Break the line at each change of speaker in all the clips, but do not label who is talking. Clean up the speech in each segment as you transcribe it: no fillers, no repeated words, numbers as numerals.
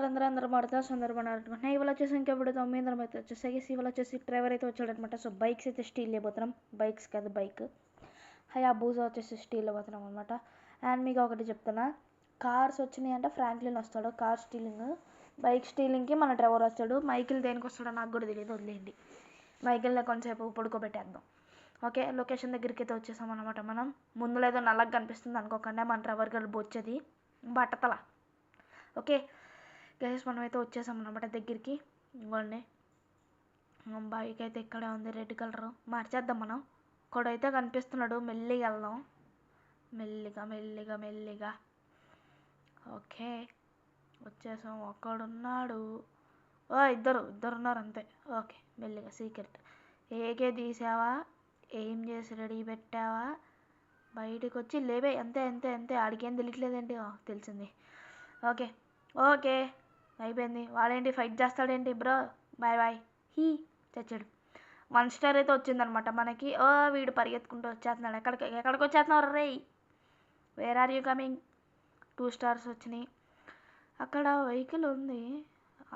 ఉన్నారు అందరూ మారుతా సందర్భం ఇవాళ వచ్చేసి ఇంకెప్పుడు 9 అయితే వచ్చేసాయి. ఇవాళ వచ్చేసి డ్రైవర్ అయితే వచ్చాడనమాట. సో బైక్స్ అయితే స్టీల్ అయిపోతున్నాం, బైక్స్ కాదు బైక్ హయాబూజా వచ్చేసి స్టీల్ అయిపోతున్నాం అనమాట. అండ్ మీకు ఒకటి చెప్తున్నా, కార్స్ వచ్చినాయి అంటే ఫ్రాంక్లిన్ వస్తాడు కార్ స్టీలింగ్, బైక్ స్టీలింగ్కి మన డ్రైవర్ వస్తాడు. మైకిల్ దేనికి వస్తాడో నాకు కూడా తెలియదు, వదిలేయండి. మైకిల్ని కొంచెంసేపు పడుకోబెట్టేద్దాం. ఓకే, లొకేషన్ దగ్గరికి అయితే వచ్చేసాం అనమాట. మనం ముందులో ఏదో నల్లగా కనిపిస్తుంది అనుకోకుండా మన డ్రైవర్ గారు బొచ్చేది బట్టతల. ఓకే గైస్, మనమైతే వచ్చేసాం అనమాట దగ్గరికి. ఇవ్వండి, బైక్ అయితే ఇక్కడే ఉంది, రెడ్ కలర్. మార్చేద్దాం మనం. ఇక్కడైతే కనిపిస్తున్నాడు, మెల్లిగా వెళ్దాం, మెల్లిగా మెల్లిగా మెల్లిగా. ఓకే వచ్చేసాం, ఒక్కడున్నాడు, ఇద్దరు ఉన్నారు అంతే. ఓకే మెల్లిగా సీక్రెట్. ఏకే తీసావా, ఏం చేసి రెడీ పెట్టావా, బయటకు వచ్చి లేవే, అంతే అంతే అంతే. ఆడికేం తెలియట్లేదేంటి, తెలిసింది. ఓకే ఓకే అయిపోయింది. వాడేంటి ఫైట్ చేస్తాడేంటి బ్రో, బాయ్ బాయ్. చచ్చాడు. 1 స్టార్ అయితే వచ్చిందనమాట మనకి. వీడు పరిగెత్తుకుంటూ వచ్చేస్తున్నాడు. ఎక్కడికి వచ్చేస్తున్నావు రే, where are you coming. 2 stars వచ్చినాయి. అక్కడ వెహికల్ ఉంది,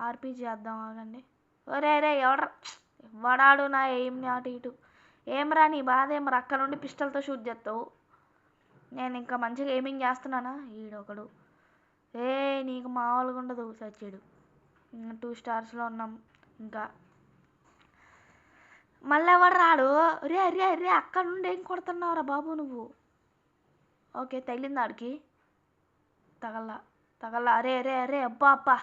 ఆర్పీజీ చేద్దాం, ఆగండి. రే వడాడు నా ఏం అటు ఇటు. ఏం రా నీ బాధ, ఏం రా, అక్కడ నుండి పిస్టల్తో షూట్ చేస్తావు. నేను ఇంకా మంచిగా ఎయిమింగ్ చేస్తున్నానా, ఈడొకడు. నీకు మామూలుగా ఉండదు, చచ్చాడు. 2 స్టార్స్లో ఉన్నాం. ఇంకా మళ్ళీ ఎవడు రాడు. రే అక్కడ నుండి ఏం కొడుతున్నావురా బాబు నువ్వు. ఓకే తగిలింది ఆడికి, తగల్లా. అరే అబ్బా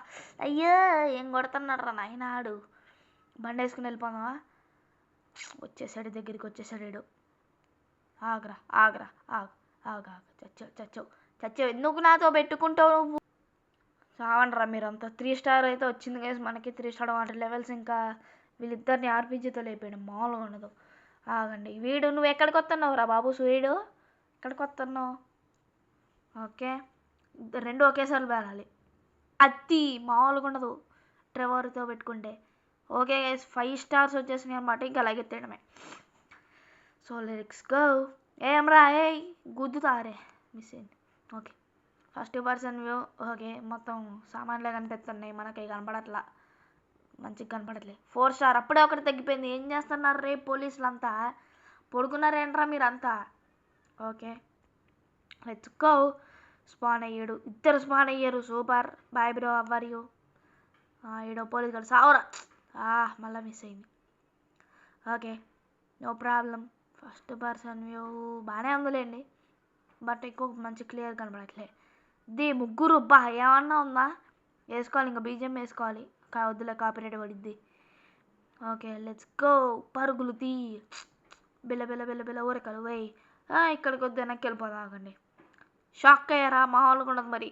అయ్యో ఏం కొడుతున్నాడు రా నాయన. ఆడు బండి వేసుకుని వెళ్ళిపోదామా. వచ్చేసాడు, దగ్గరికి వచ్చేసాడు. ఆగరా ఆగు. చచ్చావు ఎందుకు నాతో పెట్టుకుంటావు నువ్వు. చావండ్రా మీరంతా. 3 స్టార్ అయితే వచ్చింది కదా మనకి. 3 స్టార్ వాటర్ లెవెల్స్. ఇంకా వీళ్ళిద్దరిని ఆర్పీజీతో లేపాడు, మామూలుగా ఉండదు. ఆగండి, వీడు నువ్వు ఎక్కడికి వస్తున్నావు రా బాబు, సూర్యుడు ఎక్కడికి వస్తున్నావు. ఓకే 2 ఒకేసారి వెళ్ళాలి, అతి మామూలుగా ఉండదు డ్రైవర్తో పెట్టుకుంటే. ఓకే 5 స్టార్స్ వచ్చేసినాయి అనమాట. ఇంకా అలాగే తినడమే. So let's go. ఏమ్రా గుద్దుతారే, మిస్ అయింది. Okay first person view. Okay మొత్తం సామాన్లే కనిపిస్తున్నాయి మనకి, కనపడట్లా, మంచిగా కనపడట్లేదు. 4 స్టార్ అప్పుడే ఒకటి తగ్గిపోయింది. ఏం చేస్తున్నారు రే పోలీసులు అంతా, పడుకున్నారేంట్రా మీరంతా. Okay let's go. స్పాన్ అయ్యాడు, ఇద్దరు స్పాన్ అయ్యారు, సూపర్. బాయ్ బ్రో, అవ్వర్ యూ. ఈడో పోలీసు గారు సావరా. మళ్ళీ మిస్ అయింది. Okay no problem. First person view బాగానే ఉందిలేండి, బట్ ఎక్కువ మంచి క్లియర్ కనపడట్లే. ముగ్గురు ఏమన్నా ఉందా, వేసుకోవాలి ఇంకా బీజం వేసుకోవాలి. వద్దులే కాపీరైట్ పడిద్ది. Okay let's go. పరుగులు తీ, బిల్ల ఊరకలు వేయి. ఇక్కడికి వద్దు, వెనక్కి వెళ్ళిపోదా, ఆగండి. షాక్ అయ్యారా, మామూలుగా ఉండదు మరి.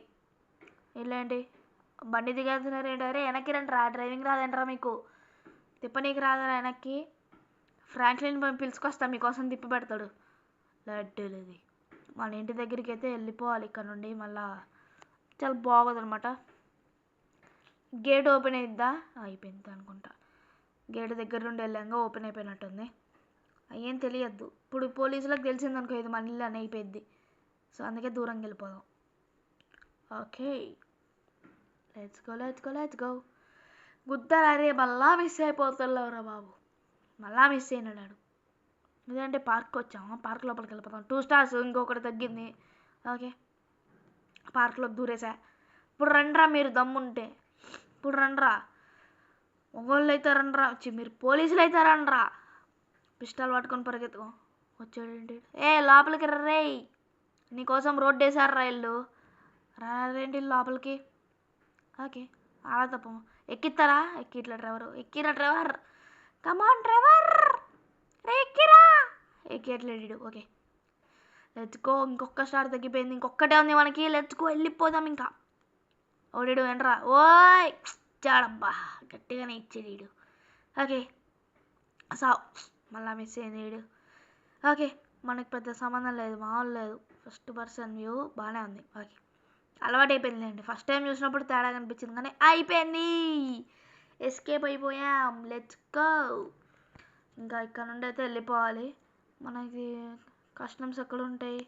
ఇల్లేంటి బండి దిగేస్తున్నారేంటి, అరే వెనక్కి రండి రా, డ్రైవింగ్ రాదేంట్రా మీకు, తిప్పనీకి రాదరా వెనక్కి. ఫ్రాంక్లిన్ పిలుచుకొస్తా మీకోసం, తిప్పి పెడతాడు. లడ్డూలది మన ఇంటి దగ్గరికి అయితే వెళ్ళిపోవాలి ఇక్కడ నుండి. మళ్ళా చాలా బాగోదు అనమాట. గేట్ ఓపెన్ అయిద్దా, అయిపోయింది అనుకుంటా. గేట్ దగ్గర నుండి వెళ్ళాక ఓపెన్ అయిపోయినట్టుంది. ఏం తెలియద్దు. ఇప్పుడు పోలీసులకు తెలిసిందనుకో ఇది మన ఇల్లు అని అయిపోయింది. సో అందుకే దూరంగా వెళ్ళిపోదాం. Okay let's go. గుద్దారే, మళ్ళా మిస్ అయిపోతున్నావురా బాబు, మళ్ళా మిస్ అయినాడు. ఎందుకంటే పార్క్ వచ్చాము, పార్క్ లోపలికి వెళ్ళిపోతాం. 2 స్టార్స్ ఇంకొకటి తగ్గింది. ఓకే పార్క్లోకి దూరేసా. ఇప్పుడు రండ్రా మీరు దమ్ముంటే, ఇప్పుడు రండ్రా. మొగోళ్ళు అయితే రండ్రా, మీరు పోలీసులు అయితే రండ్రా. పిస్టల్ పట్టుకొని పరిగెత్తుకో. వచ్చాడేంటి, లోపలికి రే, నీకోసం రోడ్డు వేసారు రా ఇల్లు. రారేంటి లోపలికి. ఓకే అలా తప్ప ఎక్కిస్తారా, ఎక్కిట్లా డ్రైవర్, ఎక్కిరా డ్రైవర్, కమాన్ డ్రైవర్, ఎక్కిరా. ఎక్కిట్లేడు. Okay let's go. ఇంకొక స్టార్ తగ్గిపోయింది, ఇంకొకటే ఉంది మనకి. లెట్స్ గో, వెళ్ళిపోదాం. ఇంకా ఓడిడు ఏంట్రా, చాడబ్బా, గట్టిగానే ఇచ్చేది వీడు. ఓకే మళ్ళా మిస్ అయింది వీడు. ఓకే మనకు పెద్ద సంబంధం లేదు, మామూలు లేదు. ఫస్ట్ పర్సన్ వ్యూ బాగానే ఉంది. ఓకే అలవాటు అయిపోయిందిలేండి. ఫస్ట్ టైం చూసినప్పుడు తేడా కనిపించింది, కానీ అయిపోయింది, ఎస్కేప్ అయిపోయాం. Let's go. ఇంకా ఇక్కడ నుండి అయితే వెళ్ళిపోవాలి. మనకి కస్టమ్స్ ఎక్కడ ఉంటాయి,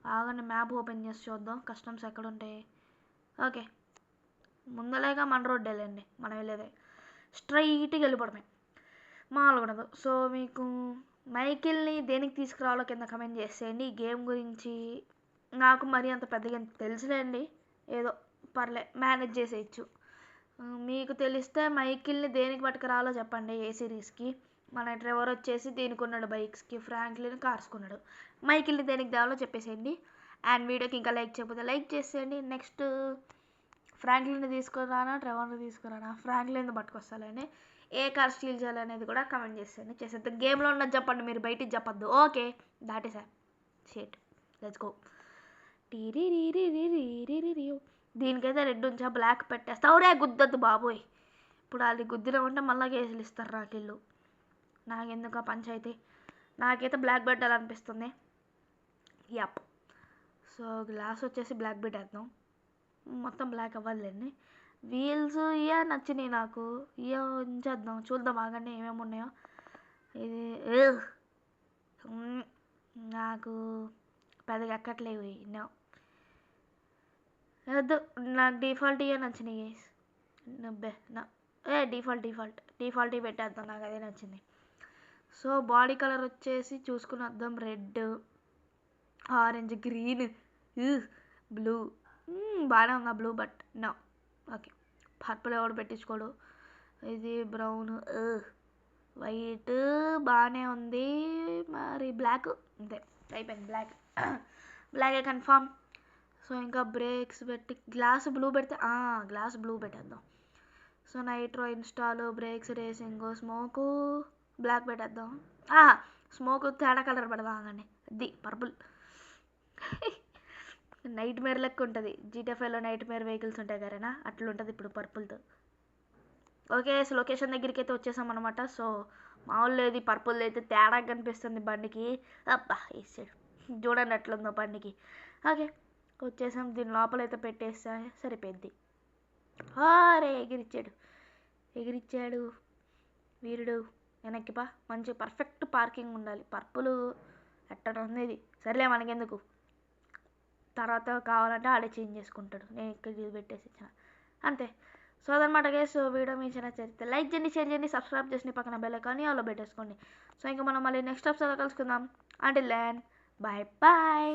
ఆగండి మ్యాప్ ఓపెన్ చేసి చూద్దాం కస్టమ్స్ ఎక్కడ ఉంటాయి. ఓకే ముందలేగా మన రోడ్డు వెళ్ళండి, మనం వెళ్ళేదే స్ట్రైట్గా వెళ్ళిపోవడమే, మామూలుగా ఉండదు. సో మీకు మైకిల్ని దేనికి తీసుకురావాలో కింద కమెంట్ చేసేయండి. ఈ గేమ్ గురించి నాకు మరీ అంత పెద్దగా తెలుసులేండి, ఏదో పర్లే మేనేజ్ చేసేయచ్చు. మీకు తెలిస్తే మైకిల్ని దేనికి పట్టుకురావాలో చెప్పండి. ఏ సిరీస్కి మన ట్రెవర్ వచ్చేసి దేనికి ఉన్నాడు బైక్స్కి, ఫ్రాంక్లిన్ కార్స్కున్నాడు. మైకిల్ని దేనికి తేవాలో చెప్పేసేయండి. అండ్ వీడియోకి ఇంకా లైక్ చేయకపోతే లైక్ చేసేయండి. నెక్స్ట్ ఫ్రాంక్లిన్ని తీసుకురానా ట్రెవర్ని తీసుకురానా, ఫ్రాంక్లిన్ పట్టుకొస్తానండి. ఏ కార్ స్టీల్ చేయాలనేది కూడా కమెంట్ చేసేయండి. చేసేద్దాం. గేమ్లో ఉన్నది చెప్పండి, మీరు బయటికి చెప్పొద్దు. Okay, that is shit. Let's go. దీనికైతే రెడ్ ఉంచా, బ్లాక్ పెట్టేస్తావురే, గుద్దద్దు బాబోయ్. ఇప్పుడు అది గుద్దిలో ఉంటే మళ్ళీ కేసులు ఇస్తారు రాకిళ్ళు. నాకెందుకు ఆ పంచాయితీ, నాకైతే బ్లాక్ పెట్టాలనిపిస్తుంది. యాప్. సో గ్లాస్ వచ్చేసి బ్లాక్ పెట్టేద్దాం, మొత్తం బ్లాక్ అవ్వాలండి. వీల్స్ ఇయా నచ్చినాయి నాకు, ఇయో ఉంచేద్దాం, చూద్దాం ఆగండి ఏమేమి ఉన్నాయో. ఇది నాకు పెద్దగా ఎక్కట్లేవు నో, వద్దు. నాకు డిఫాల్ట్ ఇయే నచ్చినాయి గైస్. నా డిఫాల్ట్ పెట్టేద్దాం, నాకు అదే నచ్చింది. సో బాడీ కలర్ వచ్చేసి చూసుకుని వద్దాం, రెడ్, ఆరెంజ్, గ్రీన్, బ్లూ. బాగానే ఉందా blue, but no. Okay, purple ఎవడు పెట్టించుకోడు. ఇది బ్రౌన్, వైట్ బాగానే ఉంది. మరి బ్లాక్ అంతే అయిపోయింది, బ్లాకే కన్ఫామ్. సో ఇంకా బ్రేక్స్ పెట్టి గ్లాస్ బ్లూ పెడితే గ్లాస్ బ్లూ పెట్టేద్దాం. So nitro install, brakes, racing, smoke black పెట్టేద్దాం. స్మోక్ తేడా కలర్ పెడదాం అండి, అది పర్పుల్. నైట్ మేర్ లెక్క ఉంటుంది, జీటీఎఫ్ఐలో నైట్ మేర్ వెహికల్స్ ఉంటాయి కరేనా, అట్లుంటుంది ఇప్పుడు పర్పుల్తో. ఓకే, సో లొకేషన్ దగ్గరికి అయితే వచ్చేసాం అనమాట. సో మామూలు లేదు, పర్పుల్ అయితే తేడా కనిపిస్తుంది బండికి. అబ్బా వేసాడు, చూడండి అట్లుందో బండికి. ఓకే వచ్చేసాం, దీని లోపలైతే పెట్టేస్తా సరిపోద్ది. అరే ఎగిరిచ్చాడు వీరుడు. వెనక్కిపా, మంచి పర్ఫెక్ట్ పార్కింగ్ ఉండాలి. పర్పుల్ ఎక్కడ ఉంది ఇది, సర్లే మనకెందుకు, తర్వాత కావాలంటే ఆడే చేంజ్ చేసుకుంటాడు. నేను ఇక్కడ ఇది పెట్టేసి ఇచ్చిన అంతే. సో అదనమాట గైస్. సో వీడియో మీ నచ్చితే లైక్ చేయండి, షేర్ చేయండి, సబ్స్క్రైబ్ చేసి పక్కన బెల్ ఐకాన్ ఆల్లో పెట్టేసుకోండి. సో ఇంకా మనం మళ్ళీ నెక్స్ట్ ఎపిసోడ్లో కలుసుకుందాం. Until then bye bye.